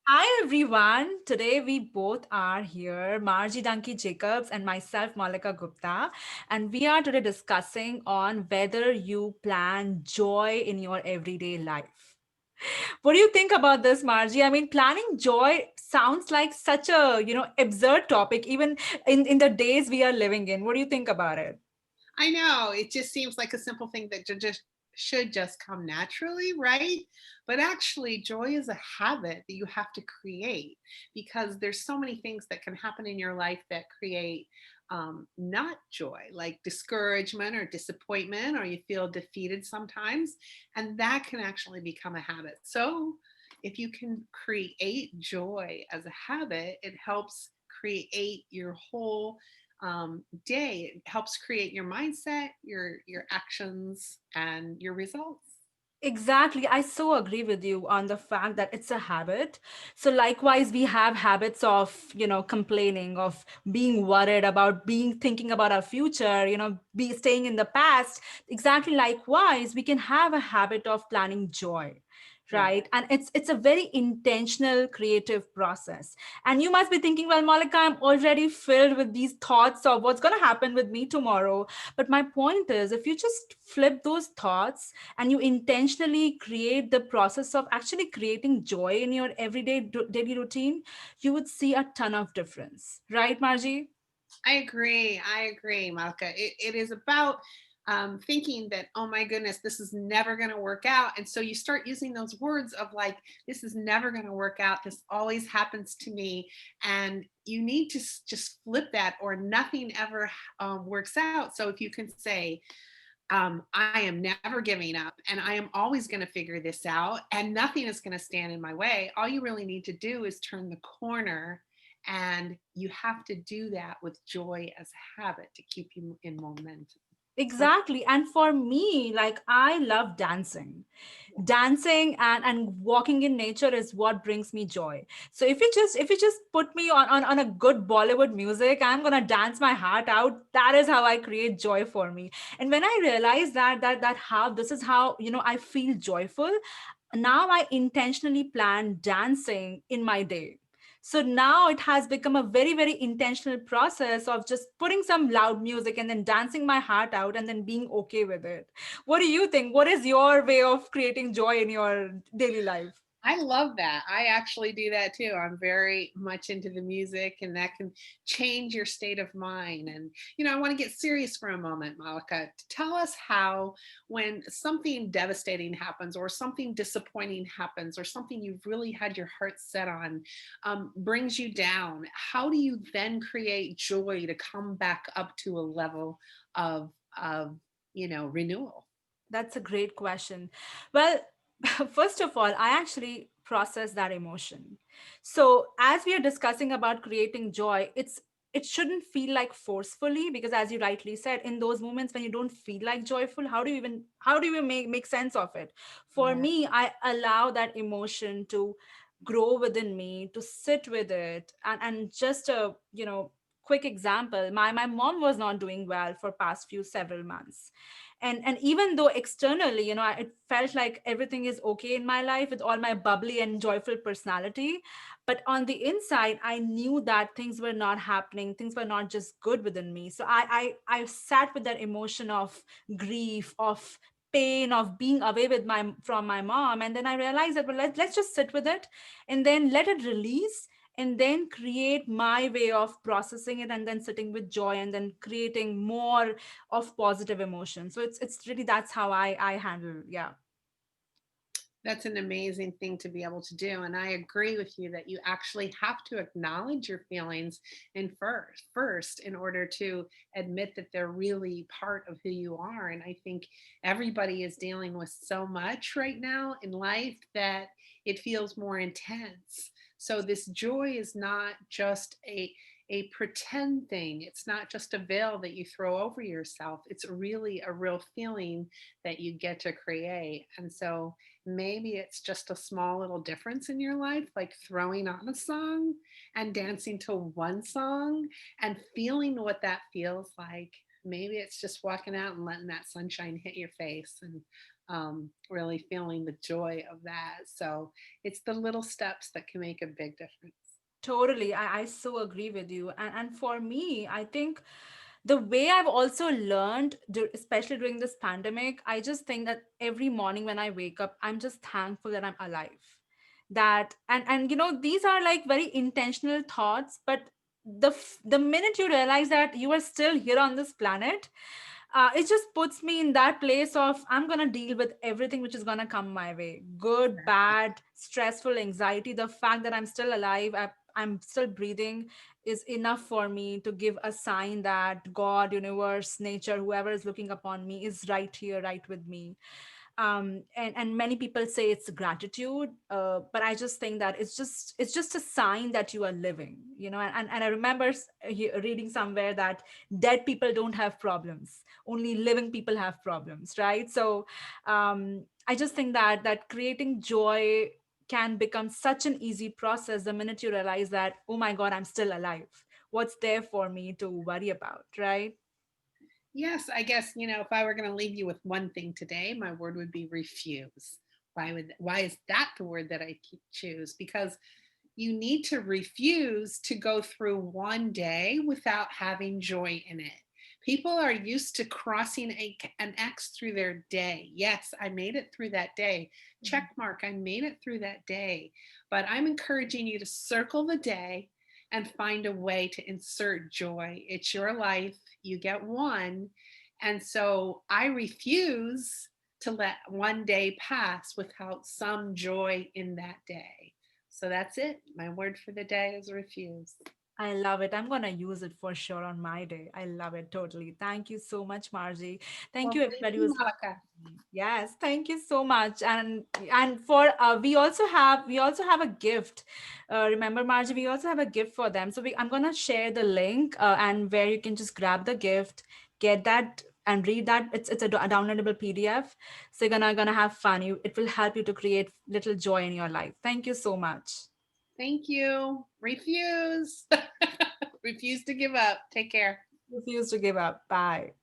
Hi everyone. Today we both are here, Margie Danki Jacobs and myself, Malika Gupta, and we are today discussing on whether you plan joy in your everyday life. What do you think about this, Margie? I mean, planning joy sounds like such a absurd topic, even in the days we are living in. What do you think about it? I know it just seems like a simple thing that just should just come naturally, right? But actually, joy is a habit that you have to create because there's so many things that can happen in your life that create not joy, like discouragement or disappointment, or you feel defeated sometimes, and that can actually become a habit. So, if you can create joy as a habit, it helps create your whole day. It helps create your mindset, your actions, and your results. Exactly. I so agree with you on the fact that it's a habit. So likewise, we have habits of, complaining, of being worried about being thinking about our future, be staying in the past. Exactly likewise, we can have a habit of planning joy. Yeah. Right. And it's a very intentional creative process. And you must be thinking, well, Malika, I'm already filled with these thoughts of what's going to happen with me tomorrow. But my point is, if you just flip those thoughts and you intentionally create the process of actually creating joy in your everyday daily routine, you would see a ton of difference. Right, Margie? I agree. I agree, Malka. It is about thinking that, oh my goodness, this is never going to work out. And so you start using those words of like, this is never going to work out. This always happens to me. And you need to just flip that, or nothing ever works out. So if you can say, I am never giving up and I am always going to figure this out and nothing is going to stand in my way. All you really need to do is turn the corner, and you have to do that with joy as a habit to keep you in momentum. So, Exactly. And for me, like I love dancing. yeah. Dancing and walking in nature is what brings me joy. So if you just put me on a good Bollywood music, I'm gonna dance my heart out. That is how I create joy for me. And when I realize that how this is how I feel joyful, now I intentionally plan dancing in my day. So now it has become a very, very intentional process of just putting some loud music and then dancing my heart out and then being okay with it. What do you think? What is your way of creating joy in your daily life? I love that. I actually do that too. I'm very much into the music, and that can change your state of mind. And, I want to get serious for a moment, Malika. Tell us how, when something devastating happens, or something disappointing happens, or something you've really had your heart set on, brings you down, how do you then create joy to come back up to a level of renewal? That's a great question. Well, first of all, I actually process that emotion. So, as we are discussing about creating joy, it shouldn't feel like forcefully, because as you rightly said, in those moments when you don't feel like joyful, how do you make sense of it? For Yeah. me, I allow that emotion to grow within me, to sit with it. And just a, quick example, my mom was not doing well for past few several months, and even though externally, it felt like everything is okay in my life with all my bubbly and joyful personality, but on the inside I knew that things were not happening, things were not just good within me. So I sat with that emotion of grief, of pain, of being away with my from my mom, and then I realized that, well, let's just sit with it and then let it release, and then create my way of processing it, and then sitting with joy, and then creating more of positive emotion. So it's really, that's how I handle. Yeah. That's an amazing thing to be able to do. And I agree with you that you actually have to acknowledge your feelings in first in order to admit that they're really part of who you are. And I think everybody is dealing with so much right now in life that it feels more intense. So this joy is not just a pretend thing. It's not just a veil that you throw over yourself. It's really a real feeling that you get to create. And so maybe it's just a small little difference in your life, like throwing on a song and dancing to one song and feeling what that feels like. Maybe it's just walking out and letting that sunshine hit your face and really feeling the joy of that. So it's the little steps that can make a big difference. Totally. I so agree with you. And for me, I think the way I've also learned, especially during this pandemic, I just think that every morning when I wake up, I'm just thankful that I'm alive. That and these are like very intentional thoughts, but the minute you realize that you are still here on this planet, it just puts me in that place of I'm gonna deal with everything which is gonna come my way, good, bad, stressful, anxiety. The fact that I'm still alive, I'm still breathing, is enough for me to give a sign that God, universe, nature, whoever is looking upon me is right here, right with me. And many people say it's gratitude, but I just think that it's just a sign that you are living, and I remember reading somewhere that dead people don't have problems, only living people have problems, right? So I just think that creating joy can become such an easy process the minute you realize that, oh my God, I'm still alive. What's there for me to worry about, right? Yes, I guess, if I were going to leave you with one thing today, my word would be refuse. Why is that the word that I choose? Because you need to refuse to go through one day without having joy in it. People are used to crossing an X through their day. Yes, I made it through that day. Check mark, I made it through that day. But I'm encouraging you to circle the day and find a way to insert joy. It's your life. You get one. And so I refuse to let one day pass without some joy in that day. So that's it. My word for the day is refuse. I love it. I'm gonna use it for sure on my day. I love it totally. Thank you so much, Margie. Thank Well, you, thank everybody you, who's Malika. listening. Yes, thank you so much. And for we also have a gift. Remember, Margie, we also have a gift for them. So I'm gonna share the link, and where you can just grab the gift, get that. And read that. It's a downloadable PDF. So you're gonna have fun. It will help you to create little joy in your life. Thank you so much. Thank you. Refuse. Refuse to give up. Take care. Refuse to give up. Bye.